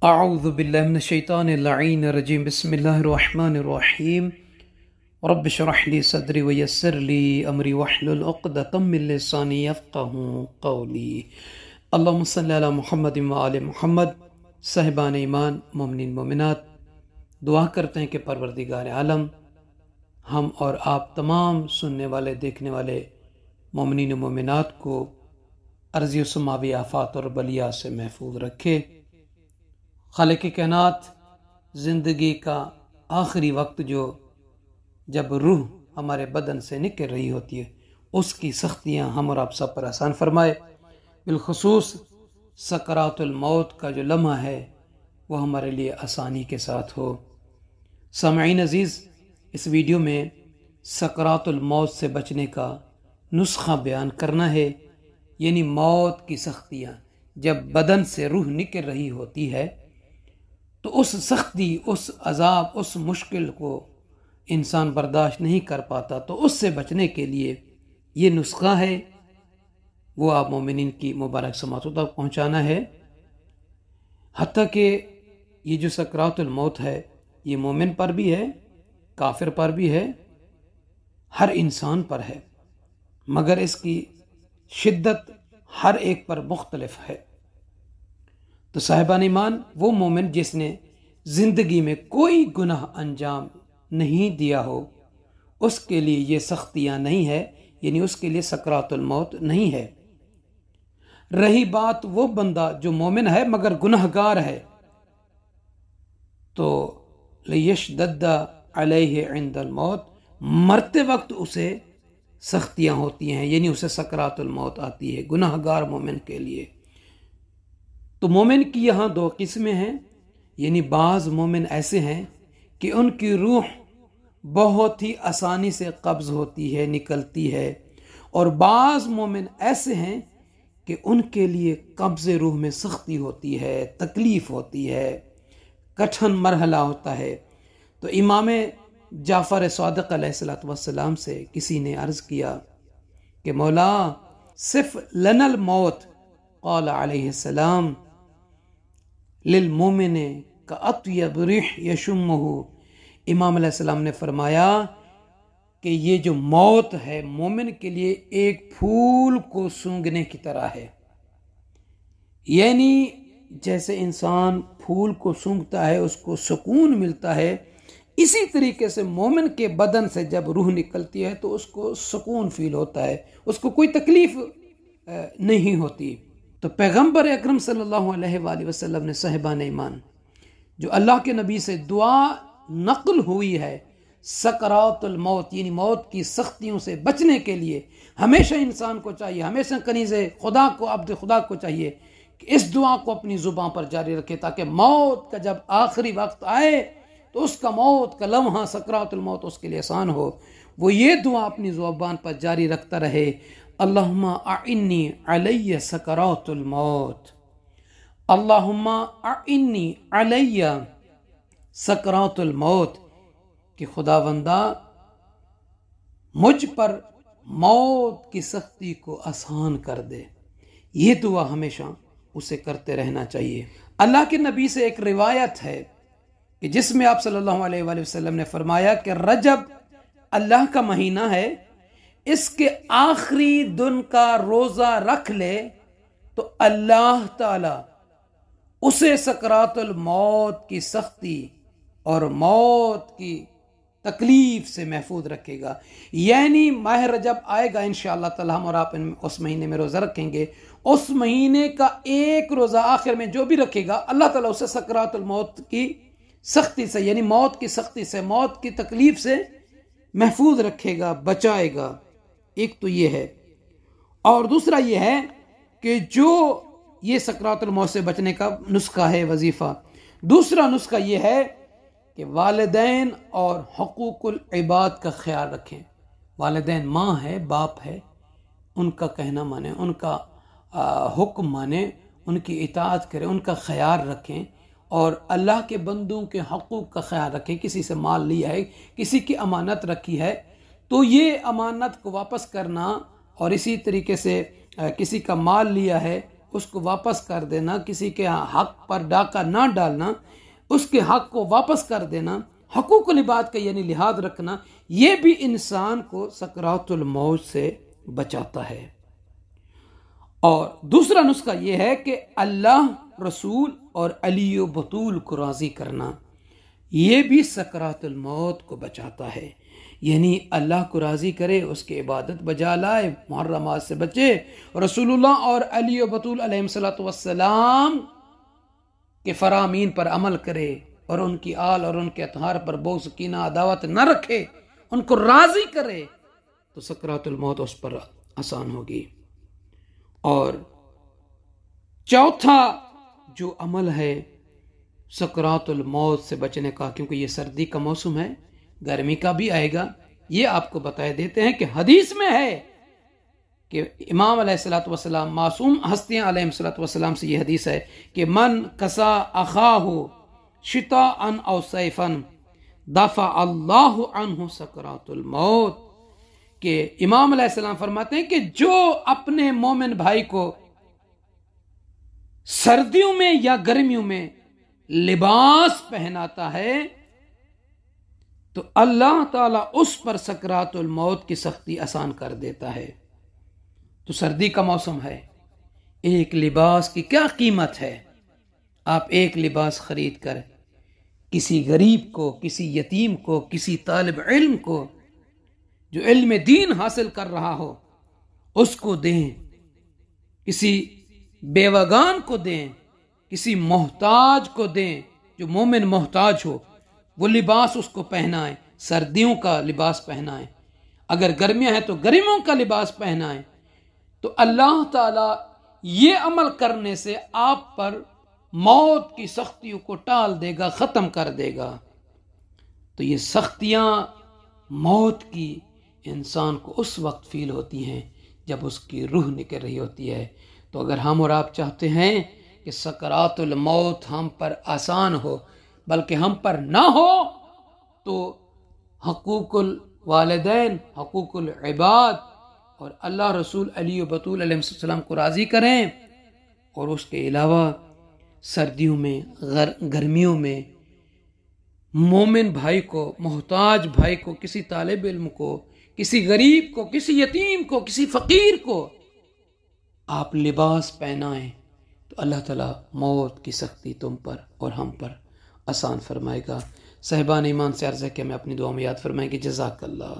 اعوذ باللہ من الشیطان اللعین الرجیم بسم اللہ الرحمن الرحیم رب اشرح لی صدری ویسر لی امری واحلل عقدۃ من لسانی یفقہوا قولی۔ اللہم صلی علی محمد وآل محمد۔ صاحبان ایمان، مومنین مومنات، دعا کرتے ہیں کہ پروردگار عالم ہم اور آپ تمام سننے والے دیکھنے والے مومنین و مومنات کو ارضی و سماوی آفات اور بلیات سے محفوظ رکھے۔ خالق کائنات زندگی کا آخری وقت جب روح ہمارے بدن سے نکل رہی ہوتی ہے، اس کی سختیاں ہم اور آپ سب پر آسان فرمائے۔ بالخصوص سکرات الموت کا جو لمحہ ہے وہ ہمارے لیے آسانی کے ساتھ ہو۔ سامعین عزیز، اس ویڈیو میں سکرات الموت سے بچنے کا نسخہ بیان کرنا ہے، یعنی موت کی سختیاں جب بدن سے روح نکل رہی ہوتی ہے تو اس سختی، اس عذاب، اس مشکل کو انسان برداشت نہیں کر پاتا، تو اس سے بچنے کے لیے یہ نسخہ ہے، وہ آپ مومنین کی مبارک سماعتوں تک پہنچانا ہے۔ حتیٰ کہ یہ جو سکرات الموت ہے یہ مومن پر بھی ہے، کافر پر بھی ہے، ہر انسان پر ہے، مگر اس کی شدت ہر ایک پر مختلف ہے۔ تو صاحبان ایمان، وہ مومن جس نے زندگی میں کوئی گناہ انجام نہیں دیا ہو، اس کے لیے یہ سختیاں نہیں ہے، یعنی اس کے لیے سکرات الموت نہیں ہے۔ رہی بات وہ بندہ جو مومن ہے مگر گناہگار ہے، تو لیشدد علیہ عند الموت، مرتے وقت اسے سختیاں ہوتی ہیں، یعنی اسے سکرات الموت آتی ہے گناہگار مومن کے لیے۔ تو مومن کی یہاں دو قسمیں ہیں، یعنی بعض مومن ایسے ہیں کہ ان کی روح بہت ہی آسانی سے قبض ہوتی ہے، نکلتی ہے، اور بعض مومن ایسے ہیں کہ ان کے لیے قبض روح میں سختی ہوتی ہے، تکلیف ہوتی ہے، کٹھن مرحلہ ہوتا ہے۔ تو امام جعفر صادق علیہ السلام سے کسی نے عرض کیا کہ مولا صف لنا الموت، قال علیہ السلام للمومن کاطیب ریح یشمہ۔ امام علیہ السلام نے فرمایا کہ یہ جو موت ہے مومن کے لیے ایک پھول کو سونگھنے کی طرح ہے، یعنی جیسے انسان پھول کو سونگھتا ہے اس کو سکون ملتا ہے، اسی طریقے سے مومن کے بدن سے جب روح نکلتی ہے تو اس کو سکون فیل ہوتا ہے، اس کو کوئی تکلیف نہیں ہوتی۔ تو پیغمبر اکرم صلی اللہ علیہ وآلہ وسلم نے صاحبان ایمان، جو اللہ کے نبی سے دعا نقل ہوئی ہے سکرات الموت، یعنی موت کی سختیوں سے بچنے کے لیے، ہمیشہ انسان کو چاہیے، ہمیشہ کنیز خدا کو، عبد خدا کو چاہیے کہ اس دعا کو اپنی زبان پر جاری رکھے، تاکہ موت کا جب آخری وقت آئے تو اس کا موت کا لمحہ سکرات الموت اس کے لیے آسان ہو۔ وہ یہ دعا اپنی زبان پر جاری رکھتا رہے، اللہم اعنی علی سکرات الموت، اللہم اعنی علی سکرات الموت، کہ خداوندہ مجھ پر موت کی سختی کو آسان کر دے۔ یہ دعا ہمیشہ اسے کرتے رہنا چاہیے۔ اللہ کے نبی سے ایک روایت ہے کہ جس میں آپ صلی اللہ علیہ وآلہ وسلم نے فرمایا کہ رجب اللہ کا مہینہ ہے، اس کے آخری دن کا روزہ رکھ لے تو اللہ تعالی اسے سکرات الموت کی سختی اور موت کی تکلیف سے محفوظ رکھے گا۔ یعنی ماہ رجب آئے گا انشاءاللہ تعالی، ہم اور آپ اس مہینے میں روزہ رکھیں گے، اس مہینے کا ایک روزہ آخر میں جو بھی رکھے گا اللہ تعالیٰ اسے سکرات الموت کی سختی سے، یعنی موت کی سختی سے، موت کی تکلیف سے محفوظ رکھے گا، بچائے گا۔ ایک تو یہ ہے، اور دوسرا یہ ہے کہ جو یہ سکرات الموت سے بچنے کا نسخہ ہے، وظیفہ، دوسرا نسخہ یہ ہے کہ والدین اور حقوق العباد کا خیال رکھیں۔ والدین ماں ہے، باپ ہے، ان کا کہنا مانیں، ان کا حکم مانیں، ان کی اطاعت کریں، ان کا خیال رکھیں، اور اللہ کے بندوں کے حقوق کا خیال رکھیں۔ کسی سے مال لیا ہے، کسی کی امانت رکھی ہے، تو یہ امانت کو واپس کرنا، اور اسی طریقے سے کسی کا مال لیا ہے اس کو واپس کر دینا، کسی کے حق پر ڈاکہ نہ ڈالنا، اس کے حق کو واپس کر دینا، حقوق العباد کا یعنی لحاظ رکھنا، یہ بھی انسان کو سکرات الموت سے بچاتا ہے۔ اور دوسرا نسخہ یہ ہے کہ اللہ، رسول اور علی و بطول کو راضی کرنا، یہ بھی سکرات الموت کو بچاتا ہے۔ یعنی اللہ کو راضی کرے، اس کی عبادت بجا لائے، محرمات سے بچے، رسول اللہ اور علی و بطول علیہ السلام کے فرامین پر عمل کرے، اور ان کی آل اور ان کے اطہار پر بغض، کینہ، عداوت نہ رکھے، ان کو راضی کرے، تو سکرات الموت اس پر آسان ہوگی۔ اور چوتھا جو عمل ہے سکرات الموت سے بچنے کا، کیونکہ یہ سردی کا موسم ہے، گرمی کا بھی آئے گا، یہ آپ کو بتائے دیتے ہیں کہ حدیث میں ہے کہ امام علیہ الصلوۃ والسلام، معصوم ہستیاں علیہ الصلوۃ والسلام سے یہ حدیث ہے کہ من کسا اخاہ شتاء او صیفا دفع اللہ عنہ سکرات الموت، کہ امام علیہ السلام فرماتے ہیں کہ جو اپنے مومن بھائی کو سردیوں میں یا گرمیوں میں لباس پہناتا ہے تو اللہ تعالیٰ اس پر سکرات الموت کی سختی آسان کر دیتا ہے۔ تو سردی کا موسم ہے، ایک لباس کی کیا قیمت ہے؟ آپ ایک لباس خرید کر کسی غریب کو، کسی یتیم کو، کسی طالب علم کو جو علم دین حاصل کر رہا ہو اس کو دیں، کسی بیوگان کو دیں، کسی محتاج کو دیں، جو مومن محتاج ہو، وہ لباس اس کو پہنائیں، سردیوں کا لباس پہنائیں، اگر گرمیاں ہیں تو گرمیوں کا لباس پہنائیں، تو اللہ تعالیٰ یہ عمل کرنے سے آپ پر موت کی سختیوں کو ٹال دے گا، ختم کر دے گا۔ تو یہ سختیاں موت کی انسان کو اس وقت فیل ہوتی ہیں جب اس کی روح نکل رہی ہوتی ہے۔ تو اگر ہم اور آپ چاہتے ہیں کہ سکرات الموت ہم پر آسان ہو، بلکہ ہم پر نہ ہو، تو حقوق الوالدین، حقوق العباد اور اللہ، رسول، علی و بطول علیہ السلام کو راضی کریں، اور اس کے علاوہ سردیوں میں، گرمیوں میں مومن بھائی کو، محتاج بھائی کو، کسی طالب علم کو، کسی غریب کو، کسی یتیم کو، کسی فقیر کو آپ لباس پہنائیں، تو اللہ تعالیٰ موت کی سختی تم پر اور ہم پر آسان فرمائے گا۔ صاحبان ایمان سے عرض ہے کہ ہمیں اپنی دعا میں یاد فرمائیں گے۔ جزاک اللہ۔